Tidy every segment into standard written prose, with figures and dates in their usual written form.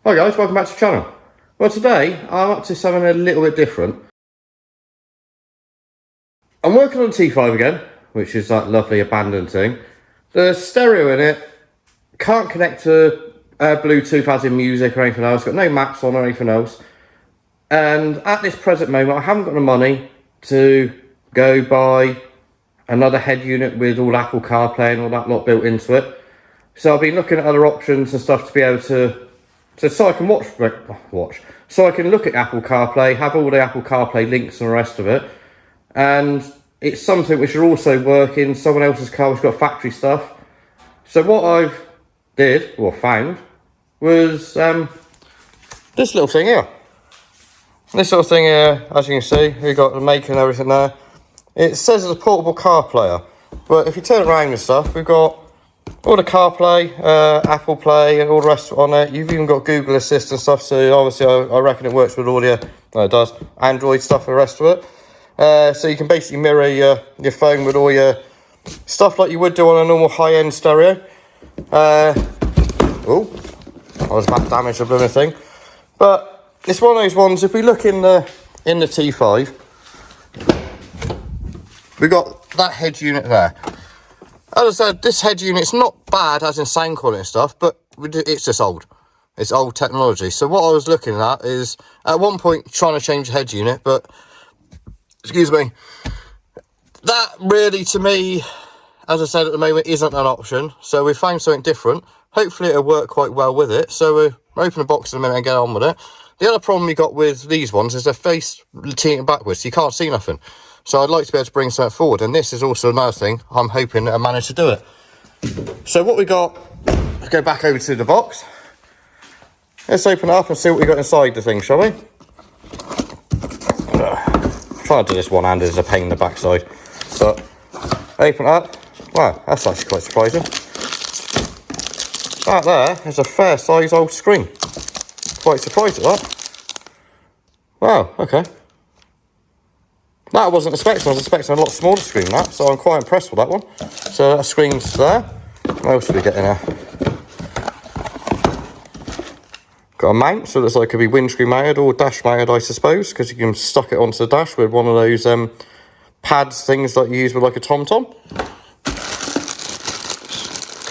Hi guys, welcome back to the channel. Well, today I'm up to something a little bit different. I'm working on the T5 again, which is that lovely abandoned thing. The stereo in it can't connect to Bluetooth as in music or anything else, got no maps on or anything else. And at this present moment I haven't got the money to go buy another head unit with all Apple CarPlay and all that lot built into it. So I've been looking at other options and stuff to be able to so I can so I can look at Apple CarPlay, have all the Apple CarPlay links and the rest of it. And it's something which will also work in someone else's car which got factory stuff. So what I've found was this little thing here. This little thing here, as you can see, we've got the maker and everything there. It says it's a portable car player, but if you turn it around and stuff, we've got all the CarPlay, Apple Play and all the rest on it. You've even got Google Assist and stuff, so obviously I reckon it works with all your, it does, Android stuff and the rest of it. So you can basically mirror your phone with all your stuff like you would do on a normal high-end stereo. Oh, I was about to damage the blooming thing. But it's one of those ones, if we look in the T5, we got that head unit there. As I said, this head unit's not bad as in sound quality and stuff, but it's just old. It's old technology. So what I was looking at is, at one point, trying to change the head unit, but, excuse me, that really, to me, as I said at the moment, isn't an option. So we found something different. Hopefully it'll work quite well with it. So we'll open the box in a minute and get on with it. The other problem we got with these ones is they're face tilting backwards, so you can't see nothing. So I'd like to be able to bring something forward, and this is also another thing I'm hoping that I manage to do it. So what we got, let's go back over to the box. Let's open it up and see what we got inside the thing, shall we? Trying to do this one-handed is a pain in the backside. But open it up. Wow, that's actually quite surprising. That there is a fair size old screen. Quite surprised at that. Wow, okay. That I wasn't expecting. I was expecting a lot smaller screen than that, so I'm quite impressed with that one. So that screen's there. What else do we get in here? Got a mount, so it looks like it could be windscreen mounted or dash mounted, I suppose, because you can stuck it onto the dash with one of those pads things that you use with like a TomTom.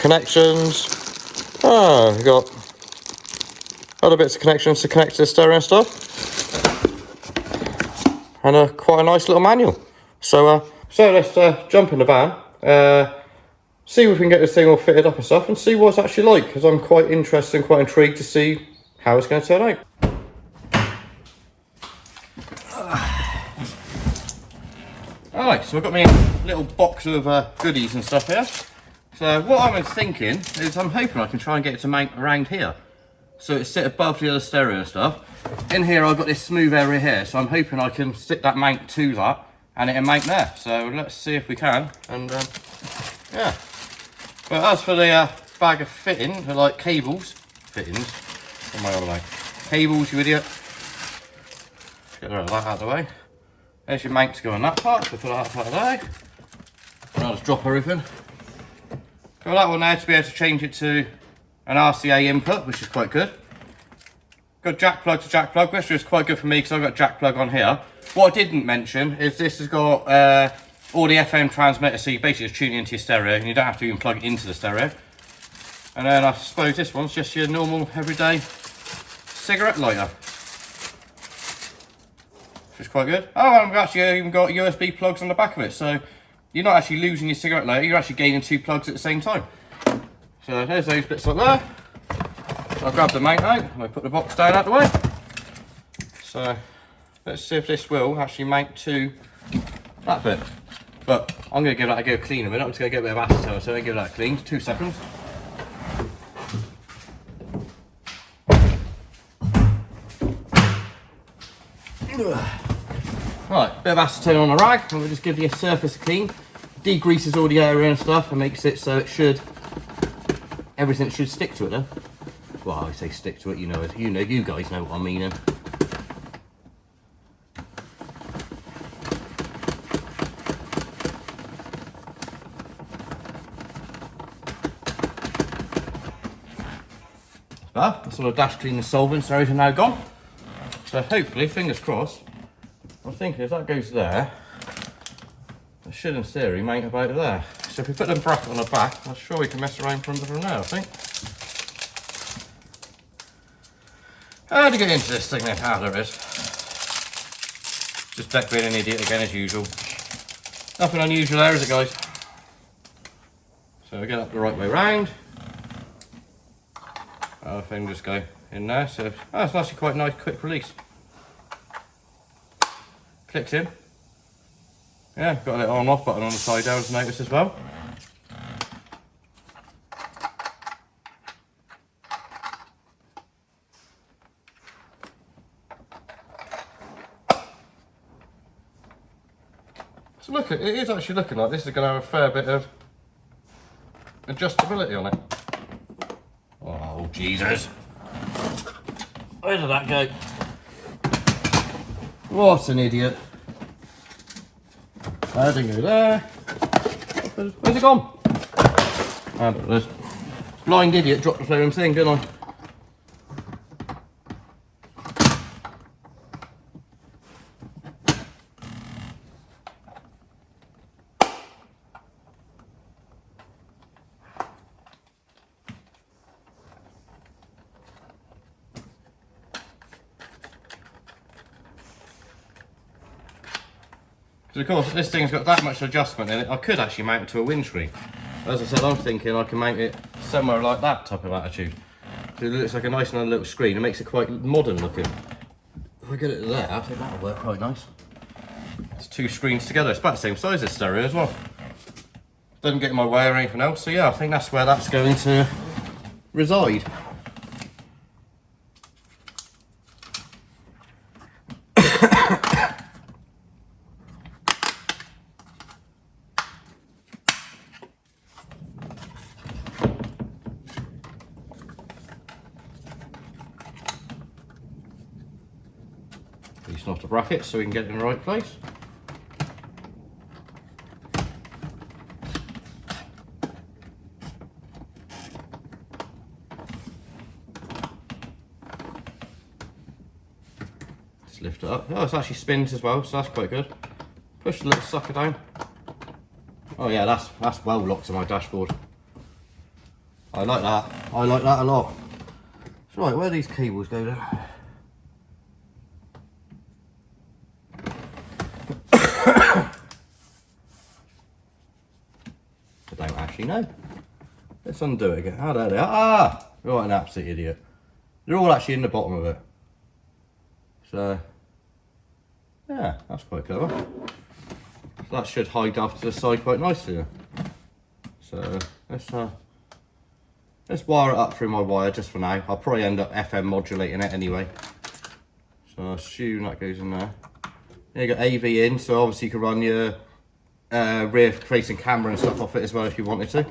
Connections. Ah, we've got other bits of connections to connect to the stereo and stuff. And quite a nice little manual. So let's jump in the van, see if we can get this thing all fitted up and stuff, and see what it's actually like, because I'm quite interested and quite intrigued to see how it's going to turn out. Alright, so I've got my little box of goodies and stuff here. So what I'm thinking is I'm hoping I can try and get it to mount around here. So it's sit above the other stereo and stuff. In here I've got this smooth area here, so I'm hoping I can stick that mount to that and it'll mount there. So let's see if we can, and yeah. But as for the bag of fitting, like fittings, what am I on about? Cables, you idiot. Get rid of that out of the way. There's your mount to go on that part, so put that part of the way. And I'll just drop everything. Got that one there to be able to change it to an RCA input, which is quite good. Got jack plug to jack plug, which is quite good for me because I've got jack plug on here. What I didn't mention is this has got all the FM transmitters, so you basically just tune it into your stereo and you don't have to even plug it into the stereo. And then I suppose this one's just your normal everyday cigarette lighter, which is quite good. Oh, and we've actually even got USB plugs on the back of it, so you're not actually losing your cigarette lighter, you're actually gaining two plugs at the same time. So there's those bits like there. I'll grab the mount out and I'll put the box down out the way. So let's see if this will actually mount to that bit. But I'm going to give that a go clean in a minute. I'm just going to get a bit of acetone, so I'm going to give that a clean. 2 seconds. Right, bit of acetone on the rag, and we'll just give the surface a clean. Degreases all the area and stuff and makes it so it should, everything should stick to it then. Well, I say stick to it, you guys know what I'm meaning. But that's all the dash cleaning solvents and everything now gone. So hopefully, fingers crossed, I'm thinking if that goes there, it should in theory mount about there. So if we put the bracket on the back, I'm sure we can mess around from there, I think. How to get into this thing then? Ah, there it is. Just Deck being an idiot again as usual. Nothing unusual there, is it, guys? So we get that the right way round. Our thing just go in there, so it's actually quite a nice quick release. Clicks in. Yeah, got a little on off button on the side there, as noticed as well. So look, it is actually looking like this is going to have a fair bit of adjustability on it. Oh, Jesus. Where did that go? What an idiot. That didn't go there. Where's it gone? Ah, there it is. Blind idiot dropped the flaring thing, didn't I? So of course, this thing's got that much adjustment in it, I could actually mount it to a windscreen. As I said, I'm thinking I can mount it somewhere like that type of attitude. So it looks like a nice little screen, it makes it quite modern looking. If I get it there, I think that'll work quite nice. It's two screens together, it's about the same size as stereo as well. Doesn't get in my way or anything else, so yeah, I think that's where that's going to reside. Loosen off the bracket so we can get it in the right place. Just lift it up. Oh, it's actually spins as well, so that's quite good. Push the little sucker down. Oh yeah, that's well locked to my dashboard. I like that. I like that a lot. So right, where do these cables go then? I don't actually know. Let's undo it again. Oh, there they are. Ah! Right, an absolute idiot. They're all actually in the bottom of it. So, yeah, that's quite clever. So that should hide off to the side quite nicely. So, let's wire it up through my wire just for now. I'll probably end up FM modulating it anyway. So I assume that goes in there. You got AV in, so obviously you can run your rear facing camera and stuff off it as well if you wanted to.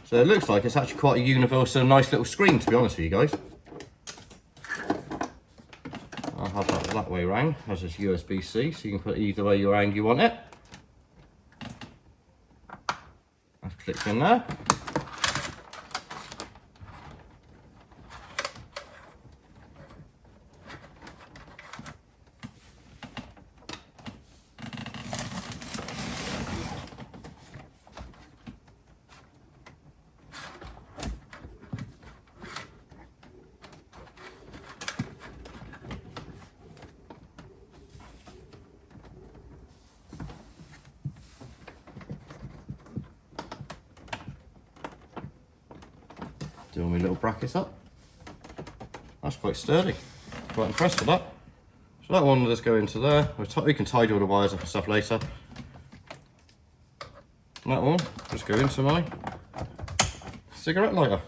So it looks like it's actually quite a universal, nice little screen, to be honest with you guys. I'll have that way around as it's USB-C, so you can put it either way around you want it. That's clicked in there. Doing my little brackets up. That's quite sturdy. Quite impressed with that. So that one will just go into there. We can tidy all the wires up and stuff later. And that one just go into my cigarette lighter.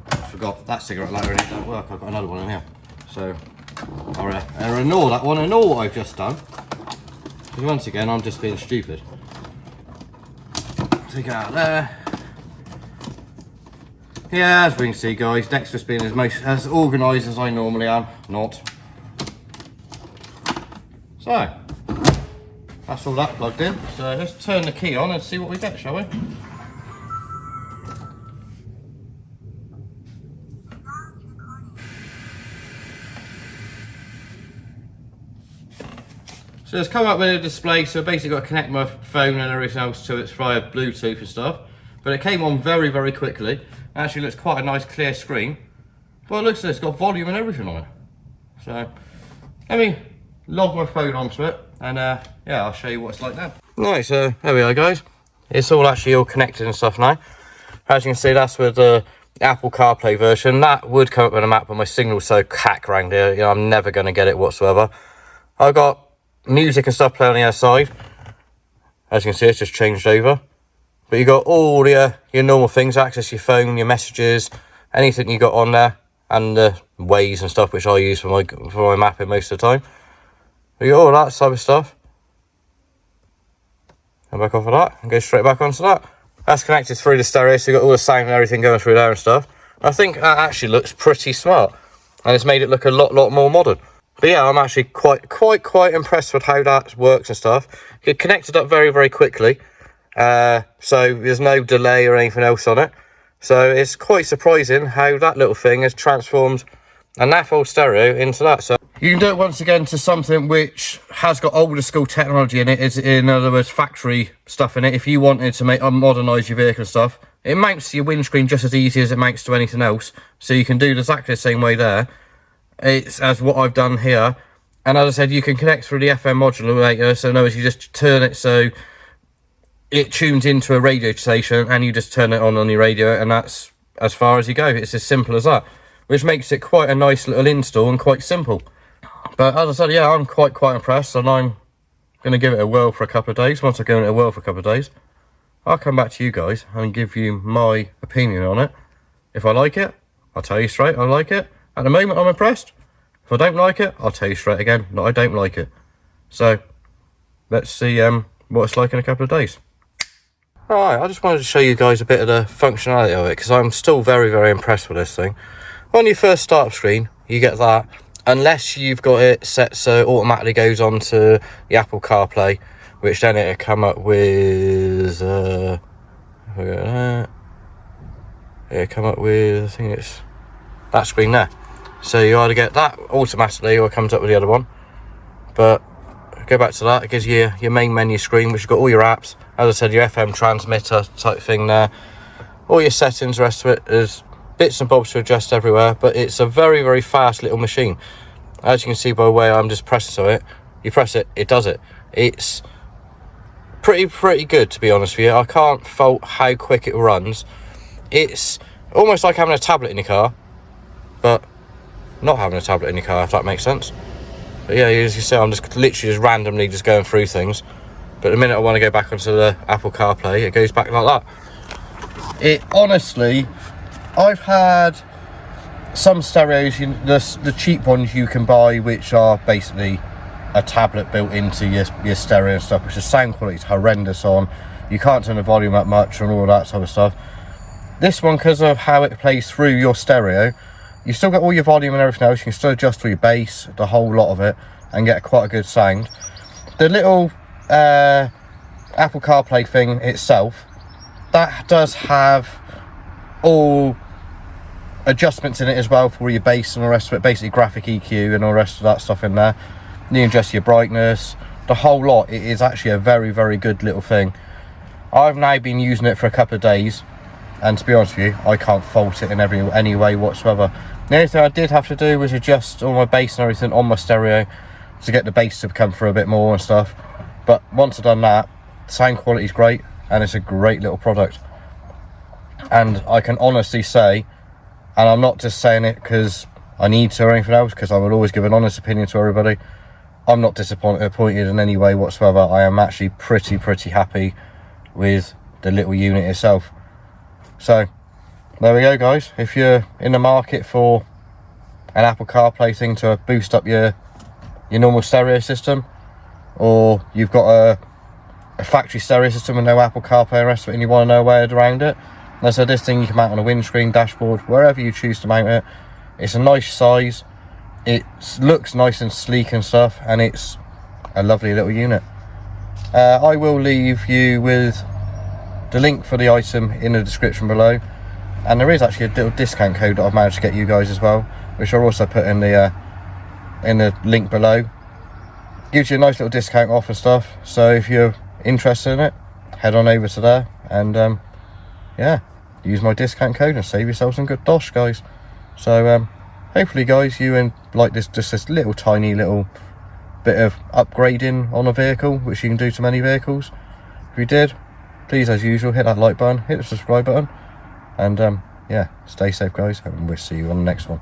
I forgot that cigarette lighter didn't work. I've got another one in here. So I'll ignore that one and all what I've just done. Because once again, I'm just being stupid. Take it out there. Yeah, as we can see, guys, DEC's just being as organised as I normally am. Not. So, that's all that plugged in. So let's turn the key on and see what we get, shall we? So it's come up with a display, so basically got to connect my phone and everything else to it via Bluetooth and stuff. But it came on very, very quickly. It actually looks quite a nice clear screen. But it looks like it's got volume and everything on it. So let me log my phone onto it and yeah, I'll show you what it's like now. Right, so there we are, guys. It's all actually all connected and stuff now. As you can see, that's with the Apple CarPlay version. That would come up with a map, but my signal's so cack around here, you know, I'm never going to get it whatsoever. I've got music and stuff playing on the other side. As you can see, it's just changed over. But you got all your normal things, access your phone, your messages, anything you got on there, and the Waze and stuff, which I use for my mapping most of the time. But you got all that type of stuff. Come back off of that and go straight back onto that. That's connected through the stereo, so you got all the sound and everything going through there and stuff. I think that actually looks pretty smart, and it's made it look a lot more modern. But yeah, I'm actually quite impressed with how that works and stuff. It connected up very quickly, so there's no delay or anything else on it. So it's quite surprising how that little thing has transformed a naff old stereo into that. So you can do it once again to something which has got older school technology in it, is in other words factory stuff in it. If you wanted to modernise your vehicle and stuff, it mounts to your windscreen just as easy as it mounts to anything else. So you can do it exactly the same way there. It's as what I've done here, and as I said, you can connect through the FM modulator. So in other words, you just turn it so it tunes into a radio station, and you just turn it on your radio, and that's as far as you go. It's as simple as that, which makes it quite a nice little install and quite simple. But as I said, yeah, I'm quite impressed, and I'm going to give it a whirl for a couple of days. Once I give it a whirl for a couple of days, I'll come back to you guys and give you my opinion on it. If I like it, I'll tell you straight I like it. At the moment, I'm impressed. If I don't like it, I'll tell you straight again that I don't like it. So let's see what it's like in a couple of days. Alright, I just wanted to show you guys a bit of the functionality of it, because I'm still very impressed with this thing. On your first start screen, you get that, unless you've got it set so it automatically goes on to the Apple CarPlay, which then it'll come up with it'll come up with, I think it's that screen there. So you either get that automatically or it comes up with the other one. But go back to that, it gives you your main menu screen, which has got all your apps. As I said, your FM transmitter type thing there. All your settings, the rest of it. There's bits and bobs to adjust everywhere, but it's a very fast little machine. As you can see by the way I'm just pressing it, you press it, it does it. It's pretty good, to be honest with you. I can't fault how quick it runs. It's almost like having a tablet in your car, but not having a tablet in your car, if that makes sense. But yeah, as you see, I'm just literally just randomly just going through things. But the minute I want to go back onto the Apple CarPlay, it goes back like that. It honestly, I've had some stereos, the cheap ones you can buy, which are basically a tablet built into your stereo and stuff, which the sound quality is horrendous on. You can't turn the volume up much and all that sort of stuff. This one, because of how it plays through your stereo, you still get all your volume and everything else. You can still adjust all your bass, the whole lot of it, and get quite a good sound. The little Apple CarPlay thing itself, that does have all adjustments in it as well for your bass and all the rest of it, basically graphic EQ and all the rest of that stuff in there. You can adjust your brightness, the whole lot. It is actually a very good little thing. I've now been using it for a couple of days, and to be honest with you, I can't fault it in any way whatsoever. The only thing I did have to do was adjust all my bass and everything on my stereo to get the bass to come through a bit more and stuff. But once I've done that, the sound quality is great, and it's a great little product. And I can honestly say, and I'm not just saying it because I need to or anything else, because I will always give an honest opinion to everybody, I'm not disappointed in any way whatsoever. I am actually pretty happy with the little unit itself. So there we go, guys. If you're in the market for an Apple CarPlay thing to boost up your normal stereo system, or you've got a factory stereo system with no Apple CarPlay and the rest of it, and you want to know where around it, and so this thing you can mount on a windscreen, dashboard, wherever you choose to mount it. It's a nice size, it looks nice and sleek and stuff, and it's a lovely little unit. I will leave you with the link for the item in the description below, and there is actually a little discount code that I've managed to get you guys as well, which I'll also put in the link below. Gives you a nice little discount off and stuff, so if you're interested in it, head on over to there and yeah, use my discount code and save yourself some good dosh, guys. So hopefully guys, you like this, just this little tiny little bit of upgrading on a vehicle, which you can do to many vehicles. If you did, please, as usual, hit that like button, hit the subscribe button, and yeah, stay safe guys, and we'll see you on the next one.